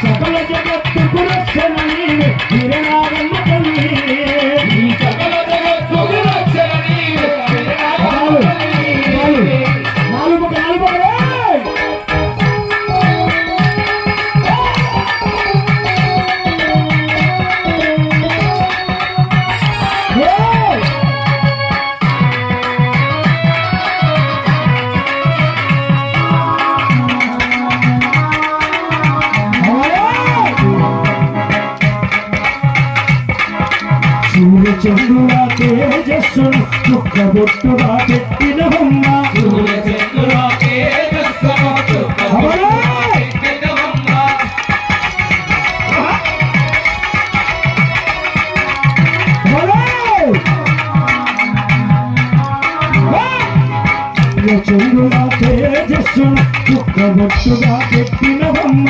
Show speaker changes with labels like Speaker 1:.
Speaker 1: సకల జగత్తుకు రక్షణ నీవే వీరనాగమ్మ తల్లి సకల జగత్తుకు రక్షణ నీవే నాలుగు చంద్రుల తేజస్సును చుక్కబొట్టుగా పెట్టిన బొమ్మ చంద్రుల తేజస్సును చుక్కబొట్టుగా పెట్టిన బొమ్మ